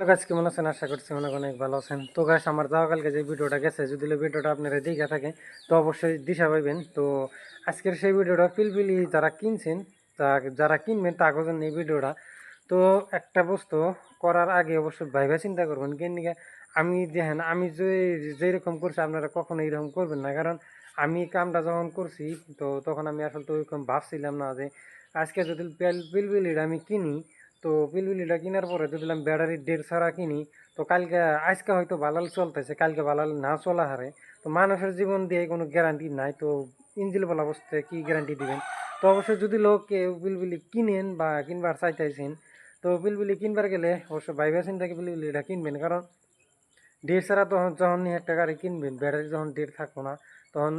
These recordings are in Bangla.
গাছ কেমন আছেন? আশা করছি অনেক অনেক ভালো আছেন। তো গাছ আমার যাওয়া কালকে যে ভিডিওটা গেছে, যদি ভিডিওটা আপনারা দেখে থাকে তো অবশ্যই দিশা পাইবেন। তো আজকের সেই ভিডিওটা পিলপিলি যারা কিনছেন, তা যারা কিনবেন তাদের জন্য এই ভিডিওটা। তো একটা বস্তু করার আগে অবশ্যই ভাইবা চিন্তা করবেন কেন। আমি দেখেন, আমি যেরকম করছি আপনারা কখনো এইরকম করবেন না। কারণ আমি কামটা যখন করছি তো তখন আমি আসলে তো ওইরকম ভাবছিলাম না যে আজকে যদি পিলপিলিটা আমি কিনি, তো পিলপিলিটা কেনার পরে যদি আমি ব্যাটারির ডেট ছাড়া কিনি, তো কালকে আজকে হয়তো বালাল চলতেছে, কালকে বালাল না চলা হারে। তো মানুষের জীবন দিয়ে কোনো গ্যারান্টি নাই, তো ইঞ্জিল বলা অবস্থায় কী গ্যারান্টি দিবেন? তো অবশ্যই যদি লোক কেউ পিলপিলি কিনেন বা কিনবার চাইতেছেন, তো পিলপিলি কিনবার গেলে অবশ্যই ভাইবা চিন্তা থেকে পিলপিলিটা কিনবেন। কারণ ডেট ছাড়া তখন যখন একটা গাড়ি কিনবেন, ব্যাটারি যখন ডেট থাকবো না, তখন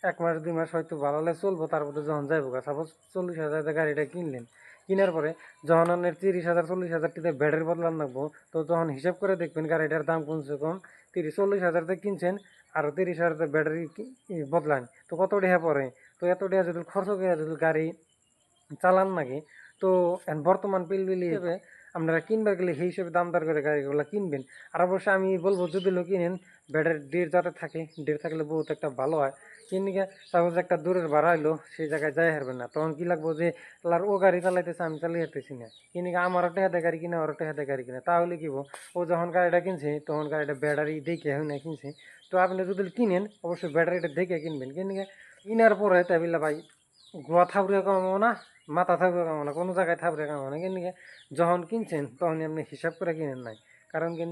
1 মাস 2 মাস হয়তো ভালো হলে চলবো, তারপরে যখন যাইবো সাপোজ 40,000 গাড়িটা কিনলেন, কেনার পরে যখন আপনার 30,000 40,000 টাকা ব্যাটারি বদলান লাগবো, তো তখন হিসাব করে দেখবেন গাড়িটার দাম কমসে কম 30-40,000 কিনছেন, আরও 30,000 ব্যাটারি বদলান, তো কত টাকা পড়ে? তো এত টাকা যদি খরচ করে যদি গাড়ি চালান নাকি, তো বর্তমান পিলপিলি হিসেবে আপনারা কিনবার গেলে সেই হিসেবে দাম দর করে গাড়িগুলো কিনবেন। আর অবশ্যই আমি বলবো যদি লোক কিনেন ব্যাটারি ডেট যাতে থাকে, ডেট থাকলে বহুত একটা ভালো হয়। কিনিকে সাপোজ একটা দূরের ভাড়া হইলো, সেই জায়গায় যাই হারবেন না, তখন কি লাগবো যে ও গাড়ি চালাইতেছে আমি চালিয়ে হারতেছি না, কিনিকে আমারও টেহাতে গাড়ি কিনে ওরও টেহাতে গাড়ি কিনে, তাহলে কি ও যখন গাড়িটা কিনছে তখন গাড়িটা ব্যাটারি দেখে হয় না কিনছে। তো আপনি যদি কিনেন অবশ্যই ব্যাটারিটা দেখে কিনবেন, কিনিকে কিনার পরে তাবিল্লা ভাই গোয়া থাবড়ে কামাবো না, মাথা থাবড়ে কামাবো না, কোনো জায়গায় থাবড়ে কামাবো না। কেন যখন কিনছেন তখনই আপনি হিসাব করে কিনেন নাই। কারণ কেন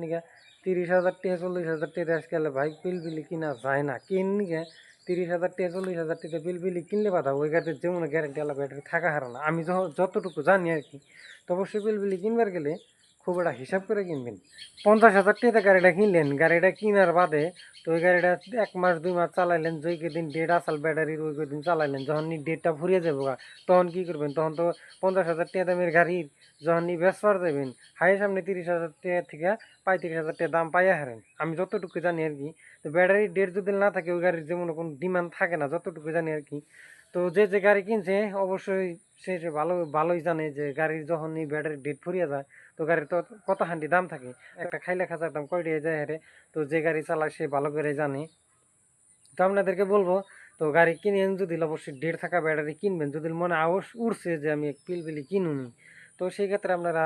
30,000 টাকা 40,000 টাকা আজকাল ভাই পিলপিলি কিনা যায় না। কেন 30,000 টাকা 40,000 টাকা পিলপিলি কিনলে বাধা ওই গাড়িতে যেমন গ্যারান্টি আলা ব্যাটারি থাকা হারে না। আমি যতটুকু জানি আর কি, তো অবশ্যই পিলপিলি কিনবার গেলে খুব একটা হিসাব করে কিনবেন। 50,000 টাকা গাড়িটা কিনলেন, গাড়িটা কিনার বাদে তো ওই গাড়িটা 1 মাস 2 মাস চালাইলেন, যেই কদিন ডেট আসাল ব্যাটারির ওই কদিন চালাইলেন, যখন ডেটটা ফুরিয়ে যাবো তখন কি করবেন? তখন তো 50,000 টাকা দামের গাড়ির যখন বেচবার যাবেন, হাই সামনে 30,000 টাকা থেকে 35,000 টাকা দাম পাইয়া হারেন, আমি যতটুকু জানি আর কি। তো ব্যাটারির ডেট যদি না থাকে ওই গাড়ির যেমন কোনো ডিমান্ড থাকে না, যতটুকু জানি আর কি। তো যে গাড়ি কিনছে অবশ্যই সে ভালোই জানে যে গাড়ির যখন এই ব্যাটারির ডেট ফুরিয়ে যায় তো গাড়ির তো কত হান্ডি দাম থাকে, একটা খাইলে খাঁচার দাম কয়টা যায় হারে। তো যে গাড়ি চালায় সে ভালো করে জানে। তো আপনাদেরকে বলবো, তো গাড়ি কিনেন যদি অবশ্যই ডেট থাকা ব্যাটারি কিনবেন, যদি মনে আওস উঠছে যে আমি পিলপিলি কিনুনি, তো সেই ক্ষেত্রে আপনারা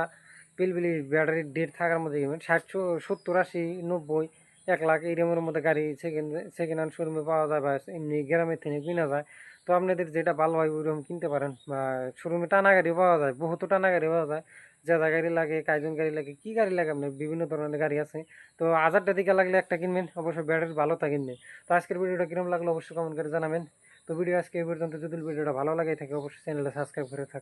পিলপিলি ব্যাটারির ডেট থাকার মধ্যে কিনবেন। 60 70 80 90 1 লাখ এইরকমের মধ্যে গাড়ি সেকেন্ড হ্যান্ড শোরুমে পাওয়া যায় বা এমনি গ্রামের থেকে কিনা যায়। তো আপনাদের যেটা ভালো হয় ওইরকম কিনতে পারেন, বা শোরুমে টানা গাড়ি পাওয়া যায়, বহুত টানা গাড়ি পাওয়া যায়। যা গাড়ি লাগে, কাইজন গাড়ি লাগে, কি গাড়ি লাগে আপনার বিভিন্ন ধরনের গাড়ি আছে। তো 1000 টাকা লাগলে একটা কিনবেন, অবশ্যই ব্যাটারি ভালো তা কিনবেন। তো আজকের ভিডিওটা কিরকম লাগলো অবশ্যই কমেন্ট করে জানাবেন। তো ভিডিও আজকে এই পর্যন্ত, যদি ভিডিওটা ভালো লাগে থাকে অবশ্যই চ্যানেলটা সাবস্ক্রাইব করে থাকবেন।